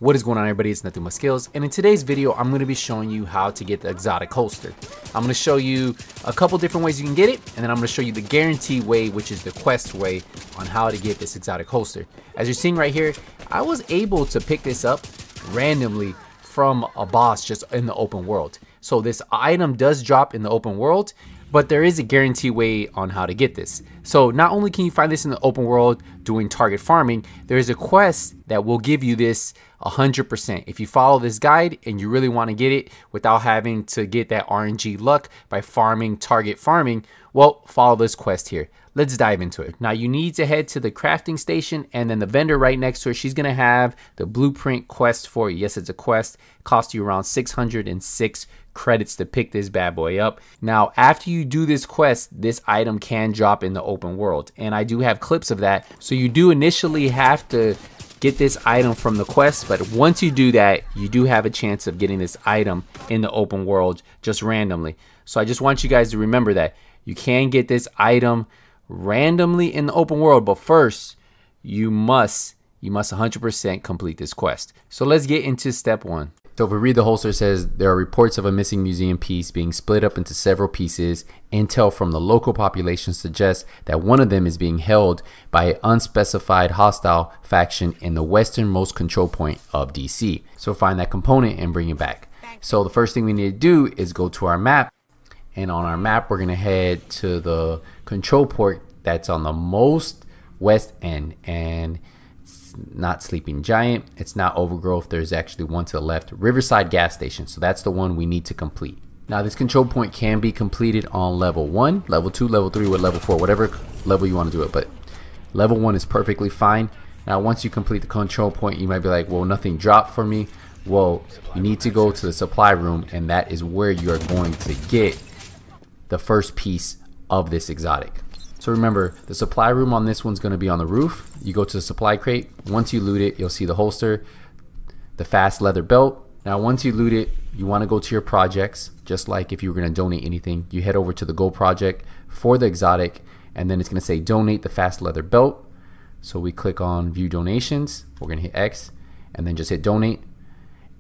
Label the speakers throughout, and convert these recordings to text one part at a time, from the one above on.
Speaker 1: What is going on, everybody? It's Nothing But Skills, and in today's video I'm going to be showing you how to get the exotic holster. I'm going to show you a couple different ways you can get it, and then I'm going to show you the guaranteed way, which is the quest way, on how to get this exotic holster. As you're seeing right here, I was able to pick this up randomly from a boss just in the open world. So this item does drop in the open world, but there is a guaranteed way on how to get this. So not only can you find this in the open world doing target farming, there is a quest that will give you this 100%. If you follow this guide and you really want to get it without having to get that RNG luck by farming target farming, well, follow this quest here. Let's dive into it. Now you need to head to the crafting station, and then the vendor right next to her, she's gonna have the blueprint quest for you. Yes, it's a quest. Cost you around 606 credits to pick this bad boy up. Now after you do this quest, this item can drop in the open world, and I do have clips of that. So you do initially have to get this item from the quest, but once you do that, you do have a chance of getting this item in the open world just randomly. So I just want you guys to remember that you can get this item randomly in the open world, but first you must 100% complete this quest. So let's get into step one. So if we read the holster, it says there are reports of a missing museum piece being split up into several pieces. Intel from the local population suggests that one of them is being held by an unspecified hostile faction in the westernmost control point of DC. So find that component and bring it back. So the first thing we need to do is go to our map, and on our map we're gonna head to the control port that's on the most west end, and it's not Sleeping Giant, it's not Overgrowth, there's actually one to the left, Riverside gas station. So that's the one we need to complete. Now this control point can be completed on level 1, level 2, level 3, or level 4, whatever level you want to do it, but level 1 is perfectly fine. Now once you complete the control point, you might be like, well, nothing dropped for me. Well, you need to go to the supply room, and that is where you're going to get the first piece of this exotic. So remember, the supply room on this one's going to be on the roof. You go to the supply crate. Once you loot it, you'll see the holster, the fast leather belt. Now once you loot it, you want to go to your projects. Just like if you were going to donate anything, you head over to the Go project for the exotic, and then it's going to say donate the fast leather belt. So we click on view donations, we're going to hit X, and then just hit donate,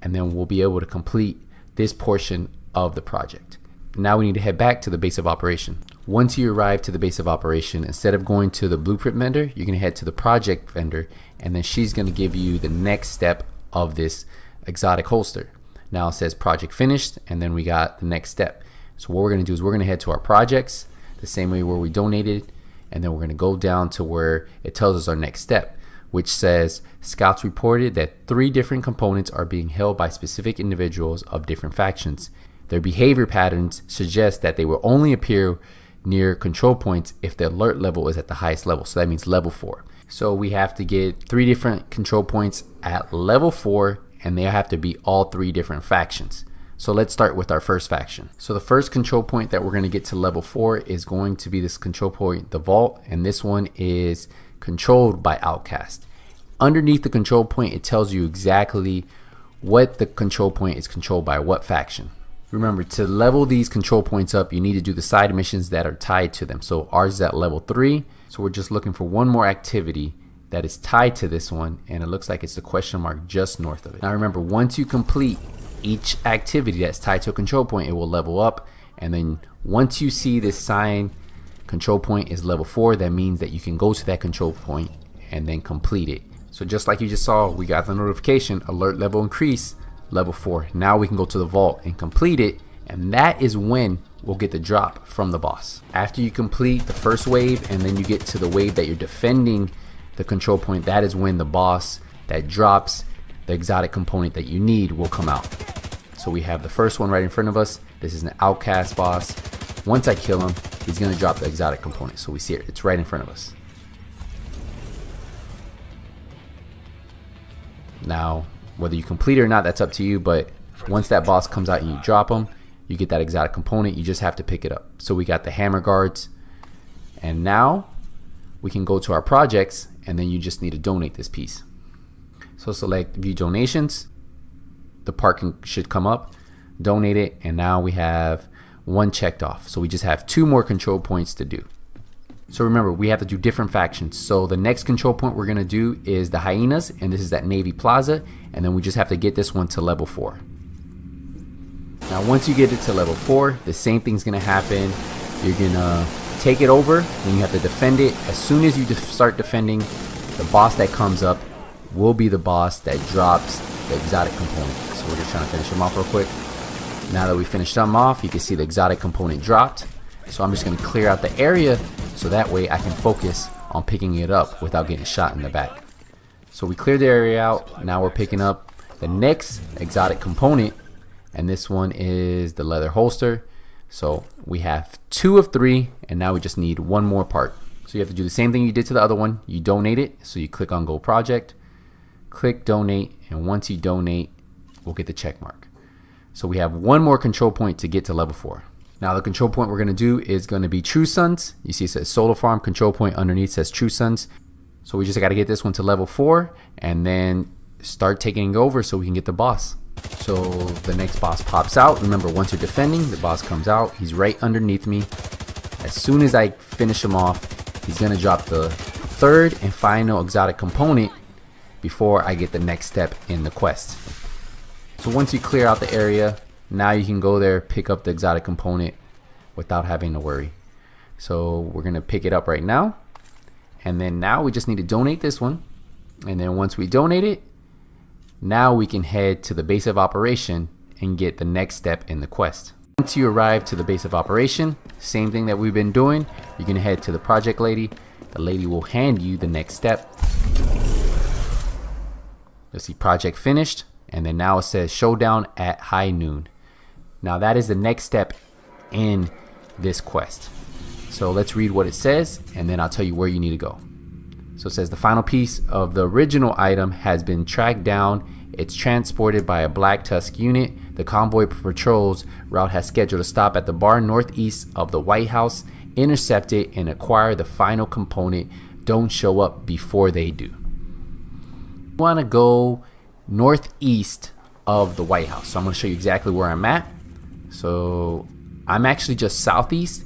Speaker 1: and then we'll be able to complete this portion of the project. Now we need to head back to the base of operation. Once you arrive to the base of operation, instead of going to the blueprint vendor, you're going to head to the project vendor, and then she's going to give you the next step of this exotic holster. Now it says project finished, and then we got the next step. So what we're going to do is we're going to head to our projects the same way where we donated, and then we're going to go down to where it tells us our next step, which says scouts reported that 3 different components are being held by specific individuals of different factions. Their behavior patterns suggest that they will only appear near control points if the alert level is at the highest level. So that means level 4. So we have to get 3 different control points at level 4, and they have to be all 3 different factions. So let's start with our first faction. So the first control point that we're going to get to level 4 is going to be this control point, the Vault, and this one is controlled by Outcast. Underneath the control point, it tells you exactly what the control point is controlled by, what faction. Remember, to level these control points up, you need to do the side missions that are tied to them. So ours is at level 3. So we're just looking for one more activity that is tied to this one, and it looks like it's the question mark just north of it. Now remember, once you complete each activity that's tied to a control point, it will level up. And then once you see this sign, control point is level 4, that means that you can go to that control point and then complete it. So just like you just saw, we got the notification, alert level increase, level 4. Now we can go to the vault and complete it, and that is when we'll get the drop from the boss. After you complete the first wave and then you get to the wave that you're defending the control point, that is when the boss that drops the exotic component that you need will come out. So we have the first one right in front of us. This is an outcast boss. Once I kill him, he's going to drop the exotic component. So we see it, it's right in front of us. Now whether you complete it or not, that's up to you, but once that boss comes out and you drop him, you get that exotic component. You just have to pick it up. So we got the hammer guards, and now we can go to our projects, and then you just need to donate this piece. So select view donations, the part should come up, donate it, and now we have 1 checked off. So we just have 2 more control points to do. So remember, we have to do different factions. So the next control point we're gonna do is the hyenas, and this is at Navy Plaza, and then we just have to get this one to level 4. Now once you get it to level 4, the same thing's gonna happen. You're gonna take it over, and you have to defend it. As soon as you start defending, the boss that comes up will be the boss that drops the exotic component. So we're just trying to finish them off real quick. Now that we finished them off, you can see the exotic component dropped. So I'm just gonna clear out the area so that way I can focus on picking it up without getting shot in the back. So we cleared the area out. Now we're picking up the next exotic component, and this one is the leather holster. So we have 2 of 3, and now we just need 1 more part. So you have to do the same thing you did to the other one. You donate it, so you click on Go Project, click Donate, and once you donate, we'll get the check mark. So we have 1 more control point to get to level 4. Now the control point we're going to do is going to be True Sons. You see it says Solar Farm control point, underneath says True Sons. So we just got to get this one to level 4 and then start taking over so we can get the boss. So the next boss pops out. Remember, once you're defending, the boss comes out. He's right underneath me. As soon as I finish him off, he's going to drop the 3rd and final exotic component before I get the next step in the quest. So once you clear out the area, now you can go there, pick up the exotic component without having to worry. So we're going to pick it up right now. And then now we just need to donate this one. And then once we donate it, now we can head to the base of operation and get the next step in the quest. Once you arrive to the base of operation, same thing that we've been doing, you're going to head to the project lady. The lady will hand you the next step. You'll see project finished, and then now it says Showdown at high noon. Now that is the next step in this quest. So let's read what it says, and then I'll tell you where you need to go. So it says the final piece of the original item has been tracked down. It's transported by a Black Tusk unit. The convoy patrol's route has scheduled a stop at the bar northeast of the White House. Intercept it and acquire the final component. Don't show up before they do. You want to go northeast of the White House. So I'm going to show you exactly where I'm at. So I'm actually just southeast,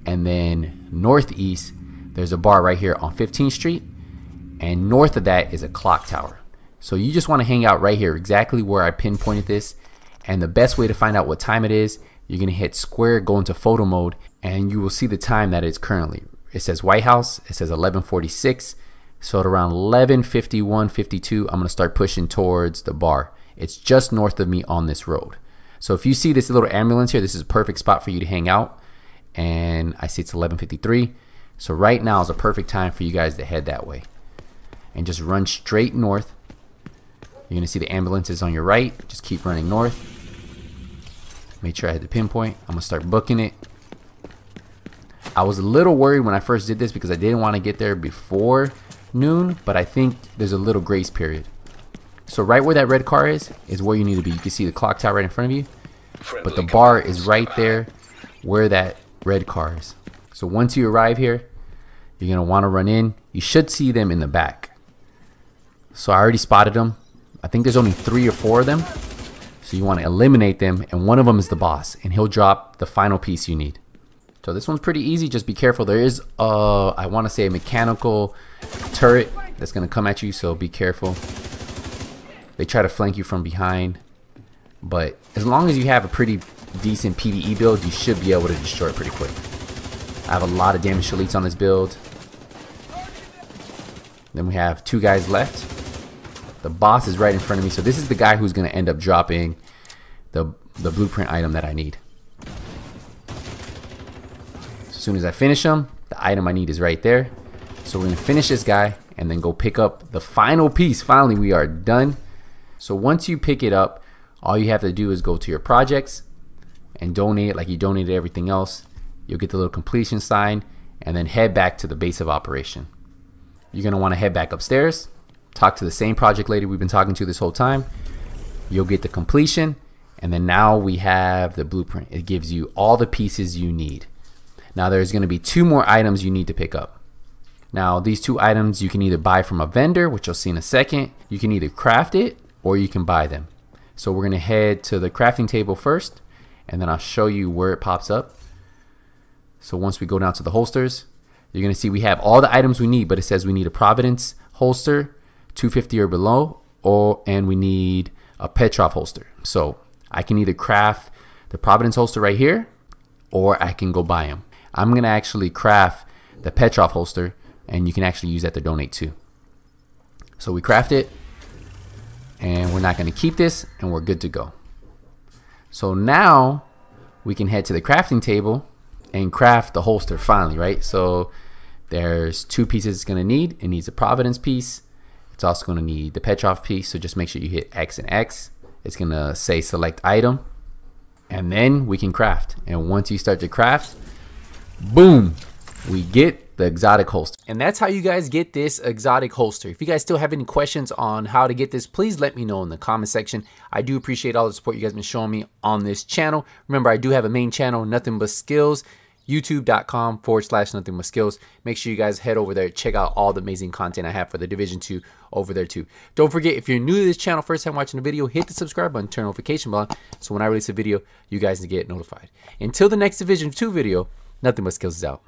Speaker 1: and then northeast there's a bar right here on 15th Street, and north of that is a clock tower. So you just want to hang out right here, exactly where I pinpointed this. And the best way to find out what time it is, you're going to hit square, go into photo mode, and you will see the time that it's currently. It says White House, it says 11:46. So at around 11:51, 52, I'm going to start pushing towards the bar. It's just north of me on this road. So if you see this little ambulance here, this is a perfect spot for you to hang out. And I see it's 11:53. So right now is a perfect time for you guys to head that way. And just run straight north. You're going to see the ambulances on your right. Just keep running north. Make sure I hit the pinpoint. I'm going to start booking it. I was a little worried when I first did this because I didn't want to get there before noon, but I think there's a little grace period. So right where that red car is where you need to be. You can see the clock tower right in front of you, but the bar is right there where that red car is. So once you arrive here, you're going to want to run in. You should see them in the back. So I already spotted them. I think there's only 3 or 4 of them. So you want to eliminate them, and one of them is the boss, and he'll drop the final piece you need. So this one's pretty easy. Just be careful. There is I want to say a mechanical turret that's going to come at you, so be careful. They try to flank you from behind, but as long as you have a pretty decent PvE build, you should be able to destroy it pretty quick. I have a lot of damage elites on this build. Then we have 2 guys left. The boss is right in front of me, so this is the guy who's going to end up dropping the blueprint item that I need. As soon as I finish him, the item I need is right there. So we're going to finish this guy and then go pick up the final piece. Finally, we are done. So once you pick it up, all you have to do is go to your projects and donate it like you donated everything else. You'll get the little completion sign and then head back to the base of operation. You're going to want to head back upstairs, talk to the same project lady we've been talking to this whole time. You'll get the completion, and then now we have the blueprint. It gives you all the pieces you need. Now there's going to be 2 more items you need to pick up. Now these 2 items you can either buy from a vendor, which you'll see in a second. You can either craft it or you can buy them. So we're going to head to the crafting table first, and then I'll show you where it pops up. So once we go down to the holsters, you're gonna see we have all the items we need, but it says we need a Providence holster, 250 or below, and we need a Petrov holster. So I can either craft the Providence holster right here, or I can go buy them. I'm gonna actually craft the Petrov holster, and you can actually use that to donate too. So we craft it, and we're not gonna keep this, and we're good to go. So now we can head to the crafting table and craft the holster finally, right? So there's 2 pieces it's gonna need. It needs a Providence piece. It's also gonna need the Petrov piece, so just make sure you hit X and X. It's gonna say select item, and then we can craft. And once you start to craft, boom, we get the exotic holster. And that's how you guys get this exotic holster. If you guys still have any questions on how to get this, please let me know in the comment section. I do appreciate all the support you guys have been showing me on this channel. Remember, I do have a main channel, Nothing But Skills, youtube.com/nothing but skills. Make sure you guys head over there, check out all the amazing content I have for the Division 2 over there too. Don't forget, if you're new to this channel, first time watching the video, hit the subscribe button, turn notification bell on, so when I release a video, you guys get notified. Until the next Division 2 video, Nothing But Skills is out.